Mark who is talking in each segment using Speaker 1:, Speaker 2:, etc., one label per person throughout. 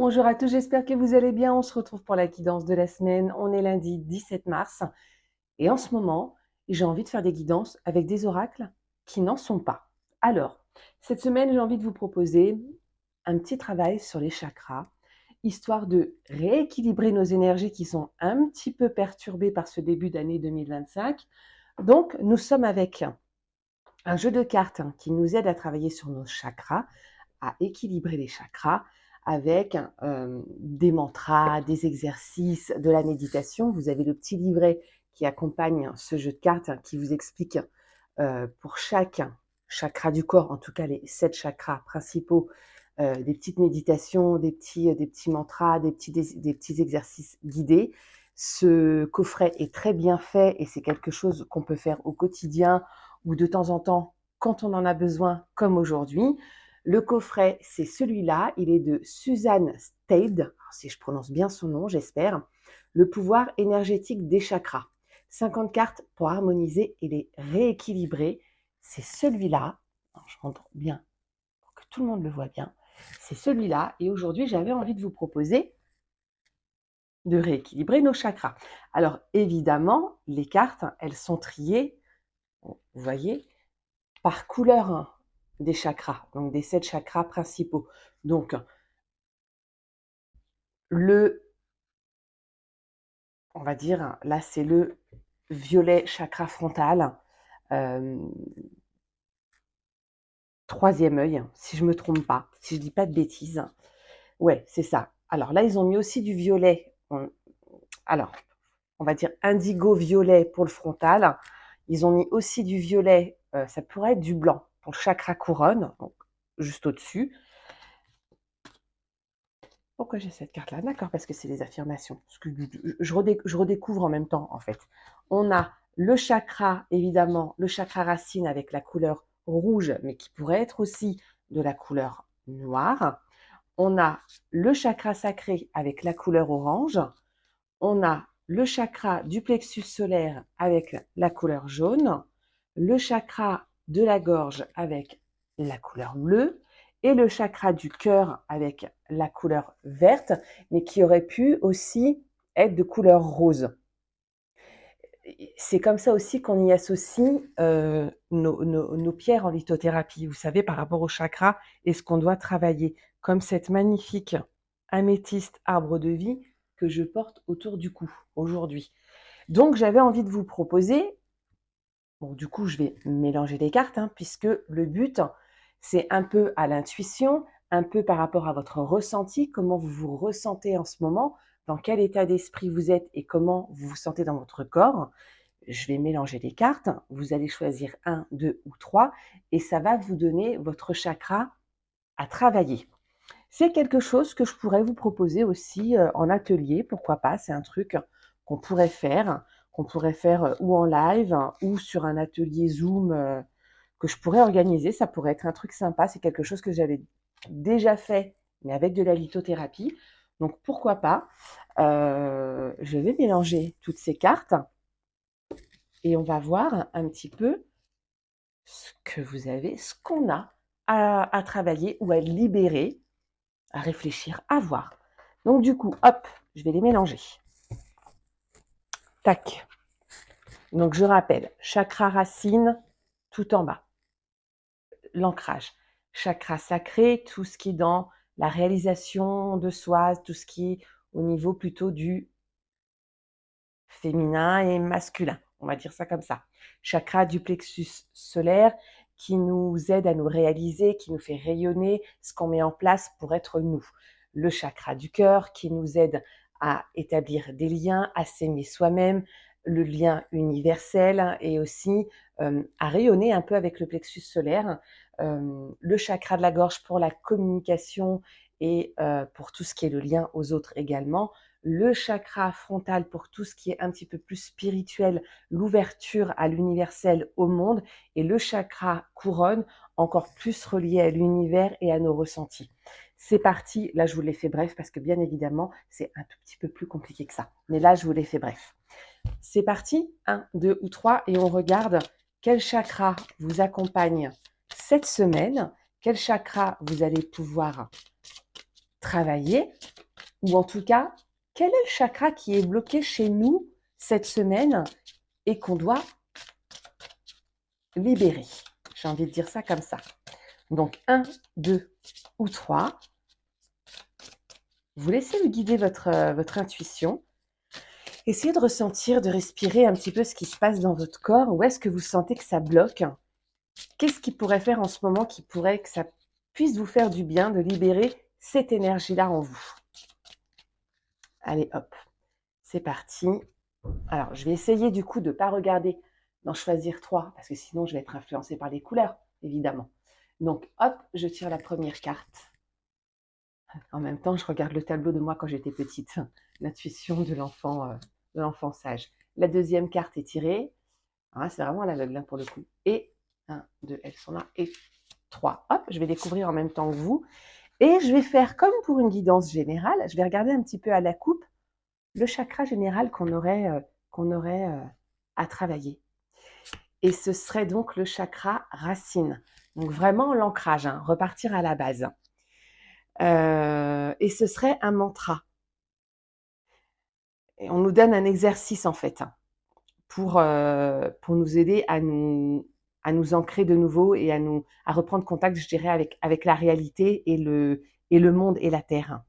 Speaker 1: Bonjour à tous, j'espère que vous allez bien. On se retrouve pour la guidance de la semaine. On est lundi 17 mars et en ce moment, j'ai envie de faire des guidances avec des oracles qui n'en sont pas. Alors, cette semaine, j'ai envie de vous proposer un petit travail sur les chakras, histoire de rééquilibrer nos énergies qui sont un petit peu perturbées par ce début d'année 2025. Donc, nous sommes avec un jeu de cartes qui nous aide à travailler sur nos chakras, à équilibrer les chakras avec des mantras, des exercices, de la méditation. Vous avez le petit livret qui accompagne ce jeu de cartes qui vous explique pour chaque chakra du corps, en tout cas les 7 chakras principaux, des petites méditations, des petits mantras, des petits exercices guidés. Ce coffret est très bien fait et c'est quelque chose qu'on peut faire au quotidien ou de temps en temps quand on en a besoin, comme aujourd'hui. Le coffret, c'est celui-là. Il est de Suzanne Stade, si je prononce bien son nom, j'espère. Le pouvoir énergétique des chakras. 50 cartes pour harmoniser et les rééquilibrer. C'est celui-là. Je rentre bien pour que tout le monde le voit bien. C'est celui-là. Et aujourd'hui, j'avais envie de vous proposer de rééquilibrer nos chakras. Alors, évidemment, les cartes, elles sont triées, vous voyez, par couleur des chakras, donc des 7 chakras principaux. Donc, on va dire, là, c'est le violet chakra frontal, troisième œil, si je me trompe pas, si je dis pas de bêtises. Ouais, c'est ça. Alors là, ils ont mis aussi du violet. Alors, on va dire indigo-violet pour le frontal. Ils ont mis aussi du violet, ça pourrait être du blanc pour le chakra couronne, donc juste au-dessus. Pourquoi j'ai cette carte-là? D'accord, parce que c'est les affirmations. Parce que je redécouvre en même temps, en fait. On a le chakra, évidemment, le chakra racine avec la couleur rouge, mais qui pourrait être aussi de la couleur noire. On a le chakra sacré avec la couleur orange. On a le chakra du plexus solaire avec la couleur jaune. Le chakra de la gorge avec la couleur bleue et le chakra du cœur avec la couleur verte, mais qui aurait pu aussi être de couleur rose. C'est comme ça aussi qu'on y associe nos pierres en lithothérapie, vous savez, par rapport au chakra et ce qu'on doit travailler, comme cette magnifique améthyste arbre de vie que je porte autour du cou aujourd'hui. Donc j'avais envie de vous proposer, bon du coup je vais mélanger les cartes, puisque le but c'est un peu à l'intuition, un peu par rapport à votre ressenti, comment vous vous ressentez en ce moment, dans quel état d'esprit vous êtes et comment vous vous sentez dans votre corps. Je vais mélanger les cartes, vous allez choisir 1, 2 ou 3 et ça va vous donner votre chakra à travailler. C'est quelque chose que je pourrais vous proposer aussi en atelier, pourquoi pas, c'est un truc qu'on pourrait faire ou en live ou sur un atelier Zoom que je pourrais organiser, ça pourrait être un truc sympa, c'est quelque chose que j'avais déjà fait, mais avec de la lithothérapie, donc pourquoi pas. Je vais mélanger toutes ces cartes et on va voir un petit peu ce que vous avez, ce qu'on a à travailler ou à libérer, à réfléchir, à voir. Donc du coup, hop, je vais les mélanger. Tac. Donc je rappelle, chakra racine, tout en bas. L'ancrage. Chakra sacré, tout ce qui est dans la réalisation de soi, tout ce qui est au niveau plutôt du féminin et masculin. On va dire ça comme ça. Chakra du plexus solaire qui nous aide à nous réaliser, qui nous fait rayonner ce qu'on met en place pour être nous. Le chakra du cœur qui nous aide à établir des liens, à s'aimer soi-même, le lien universel et aussi à rayonner un peu avec le plexus solaire. Le chakra de la gorge pour la communication et pour tout ce qui est le lien aux autres également. Le chakra frontal pour tout ce qui est un petit peu plus spirituel, l'ouverture à l'universel, au monde, et le chakra couronne, encore plus relié à l'univers et à nos ressentis. C'est parti, là je vous l'ai fait bref parce que bien évidemment c'est un tout petit peu plus compliqué que ça, mais là je vous l'ai fait bref. C'est parti, 1, 2 ou 3 et on regarde quel chakra vous accompagne cette semaine, quel chakra vous allez pouvoir travailler ou en tout cas, quel est le chakra qui est bloqué chez nous cette semaine et qu'on doit libérer. J'ai envie de dire ça comme ça. Donc 1, 2 ou 3. Vous laissez guider votre intuition. Essayez de ressentir, de respirer un petit peu ce qui se passe dans votre corps. Où est-ce que vous sentez que ça bloque? Qu'est-ce qui pourrait faire en ce moment qui pourrait que ça puisse vous faire du bien de libérer cette énergie-là en vous? Allez, hop, c'est parti. Alors, je vais essayer du coup de ne pas regarder d'en choisir 3 parce que sinon je vais être influencée par les couleurs, évidemment. Donc, hop, je tire la première carte. En même temps, je regarde le tableau de moi quand j'étais petite, l'intuition de l'enfant sage. La deuxième carte est tirée. Ah, c'est vraiment à l'aveugle pour le coup. Et 1, 2, elles sont là. Et 3. Hop, je vais découvrir en même temps que vous. Et je vais faire comme pour une guidance générale. Je vais regarder un petit peu à la coupe le chakra général qu'on aurait à travailler. Et ce serait donc le chakra racine. Donc vraiment l'ancrage, hein, repartir à la base. Et ce serait un mantra. Et on nous donne un exercice en fait pour nous aider à nous ancrer de nouveau et à reprendre contact, je dirais, avec la réalité et le monde et la terre.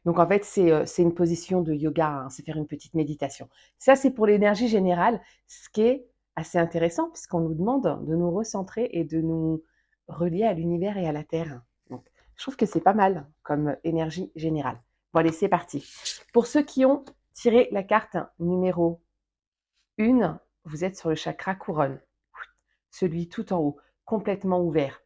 Speaker 1: Donc en fait, c'est une position de yoga, hein, c'est faire une petite méditation. Ça, c'est pour l'énergie générale, ce qui est assez intéressant puisqu'on nous demande de nous recentrer et de nous relier à l'univers et à la terre. Donc, je trouve que c'est pas mal comme énergie générale. Bon, allez, c'est parti. Pour ceux qui ont tiré la carte numéro 1, vous êtes sur le chakra couronne, celui tout en haut, complètement ouvert.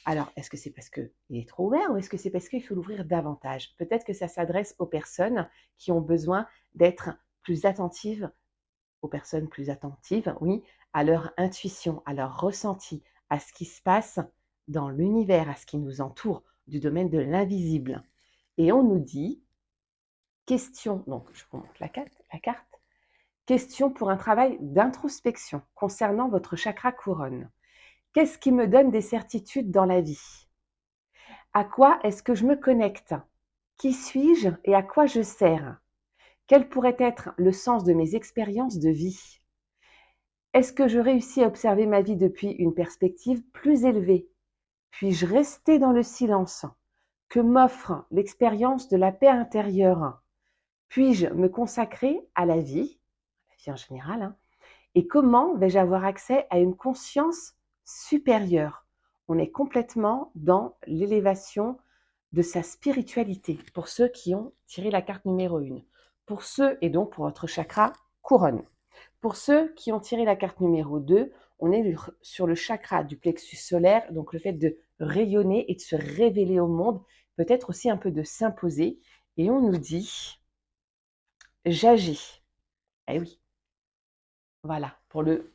Speaker 1: Alors, est-ce que c'est parce qu'il est trop ouvert ou est-ce que c'est parce qu'il faut l'ouvrir davantage? Peut-être que ça s'adresse aux personnes qui ont besoin d'être plus attentives, aux personnes plus attentives, oui, à leur intuition, à leur ressenti, à ce qui se passe dans l'univers, à ce qui nous entoure, du domaine de l'invisible. Et on nous dit, question, donc je vous montre la carte, question pour un travail d'introspection concernant votre chakra couronne. Qu'est-ce qui me donne des certitudes dans la vie? À quoi est-ce que je me connecte? Qui suis-je et à quoi je sers? Quel pourrait être le sens de mes expériences de vie? Est-ce que je réussis à observer ma vie depuis une perspective plus élevée? Puis-je rester dans le silence que m'offre l'expérience de la paix intérieure? Puis-je me consacrer à la vie en général, hein, et comment vais-je avoir accès à une conscience supérieure? On est complètement dans l'élévation de sa spiritualité, pour ceux qui ont tiré la carte numéro 1. Pour ceux, et donc pour votre chakra couronne. Pour ceux qui ont tiré la carte numéro 2, on est sur le chakra du plexus solaire, donc le fait de rayonner et de se révéler au monde, peut-être aussi un peu de s'imposer. Et on nous dit, j'agis. Eh oui, voilà, pour le...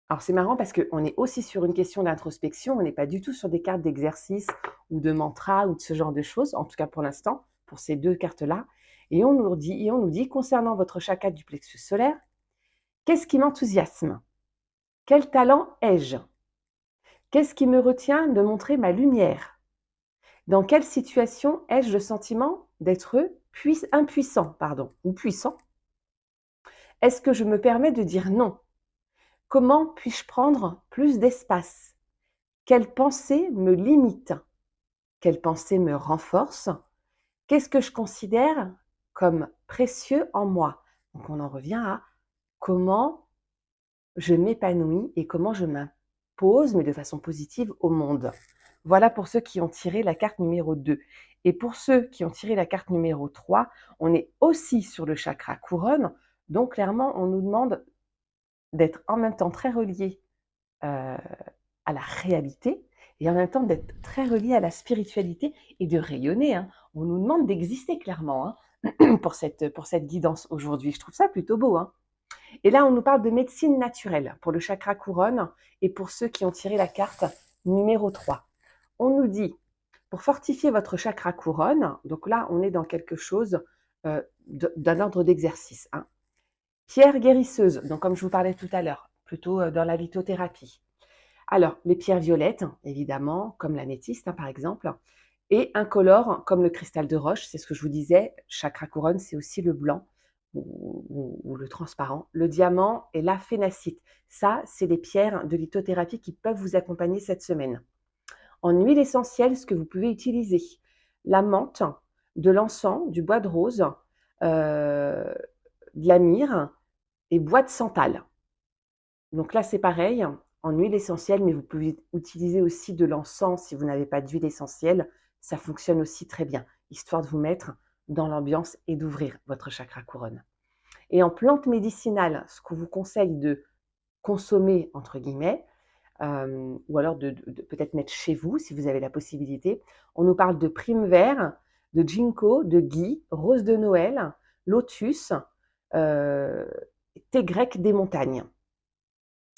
Speaker 1: Alors c'est marrant parce qu'on est aussi sur une question d'introspection, on n'est pas du tout sur des cartes d'exercice ou de mantra ou de ce genre de choses, en tout cas pour l'instant, pour ces deux cartes-là. Et on nous dit, concernant votre chakra du plexus solaire, qu'est-ce qui m'enthousiasme? Quel talent ai-je? Qu'est-ce qui me retient de montrer ma lumière? Dans quelle situation ai-je le sentiment d'être impuissant, ou puissant? Est-ce que je me permets de dire non? Comment puis-je prendre plus d'espace? Quelle pensée me limite? Quelle pensée me renforce? Qu'est-ce que je considère comme précieux en moi? Donc on en revient à comment je m'épanouis et comment je m'impose, mais de façon positive, au monde. Voilà pour ceux qui ont tiré la carte numéro 2. Et pour ceux qui ont tiré la carte numéro 3, on est aussi sur le chakra couronne. Donc clairement, on nous demande d'être en même temps très relié à la réalité et en même temps d'être très relié à la spiritualité et de rayonner. Hein. On nous demande d'exister clairement pour cette guidance aujourd'hui. Je trouve ça plutôt beau. Hein. Et là, on nous parle de médecine naturelle pour le chakra couronne et pour ceux qui ont tiré la carte numéro 3. On nous dit, pour fortifier votre chakra couronne, donc là, on est dans quelque chose d'un ordre d'exercice. Hein. Pierre guérisseuse, donc comme je vous parlais tout à l'heure, plutôt dans la lithothérapie. Alors, les pierres violettes, évidemment, comme l'améthyste, par exemple, et incolore comme le cristal de roche. C'est ce que je vous disais, chakra couronne, c'est aussi le blanc ou le transparent. Le diamant et la phénacite. Ça, c'est des pierres de lithothérapie qui peuvent vous accompagner cette semaine. En huile essentielle, ce que vous pouvez utiliser, la menthe, de l'encens, du bois de rose, de la myrrhe et bois de santal. Donc là, c'est pareil, en huile essentielle, mais vous pouvez utiliser aussi de l'encens si vous n'avez pas d'huile essentielle. Ça fonctionne aussi très bien, histoire de vous mettre dans l'ambiance et d'ouvrir votre chakra couronne. Et en plante médicinale, ce qu'on vous conseille de consommer, entre guillemets, ou alors de peut-être mettre chez vous si vous avez la possibilité. On nous parle de prime vert, de ginkgo, de gui, rose de Noël, lotus, thé grec des montagnes.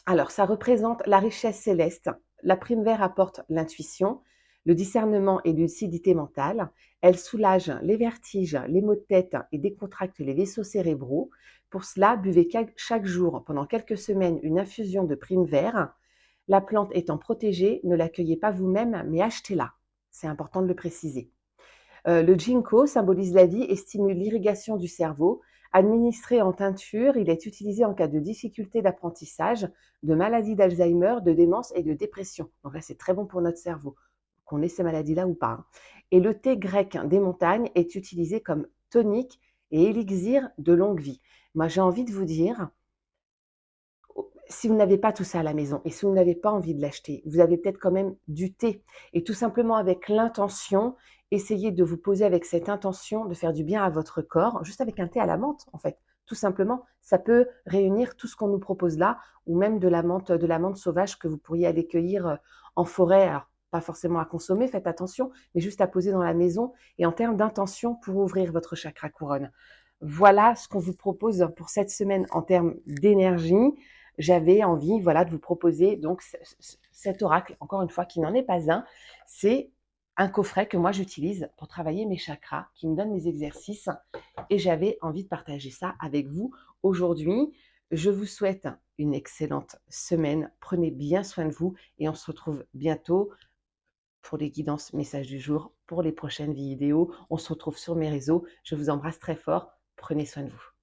Speaker 1: Alors, ça représente la richesse céleste. La prime vert apporte l'intuition, le discernement et lucidité mentale. Elle soulage les vertiges, les maux de tête et décontracte les vaisseaux cérébraux. Pour cela, buvez chaque jour pendant quelques semaines une infusion de prime vert. La plante étant protégée, ne l'accueillez pas vous-même, mais achetez-la. C'est important de le préciser. Le ginkgo symbolise la vie et stimule l'irrigation du cerveau. Administré en teinture, il est utilisé en cas de difficulté d'apprentissage, de maladie d'Alzheimer, de démence et de dépression. Donc là, c'est très bon pour notre cerveau, qu'on ait ces maladies-là ou pas, hein. Et le thé grec des montagnes est utilisé comme tonique et élixir de longue vie. Moi, j'ai envie de vous dire, si vous n'avez pas tout ça à la maison et si vous n'avez pas envie de l'acheter, vous avez peut-être quand même du thé. Et tout simplement avec l'intention, essayez de vous poser avec cette intention de faire du bien à votre corps, juste avec un thé à la menthe en fait. Tout simplement, ça peut réunir tout ce qu'on nous propose là, ou même de la menthe sauvage que vous pourriez aller cueillir en forêt. Alors, pas forcément à consommer, faites attention, mais juste à poser dans la maison et en termes d'intention pour ouvrir votre chakra couronne. Voilà ce qu'on vous propose pour cette semaine en termes d'énergie. J'avais envie, voilà, de vous proposer donc cet oracle, encore une fois, qui n'en est pas un. C'est un coffret que moi j'utilise pour travailler mes chakras, qui me donne mes exercices, et j'avais envie de partager ça avec vous aujourd'hui. Je vous souhaite une excellente semaine. Prenez bien soin de vous et on se retrouve bientôt pour les guidances messages du jour, pour les prochaines vidéos. On se retrouve sur mes réseaux. Je vous embrasse très fort. Prenez soin de vous.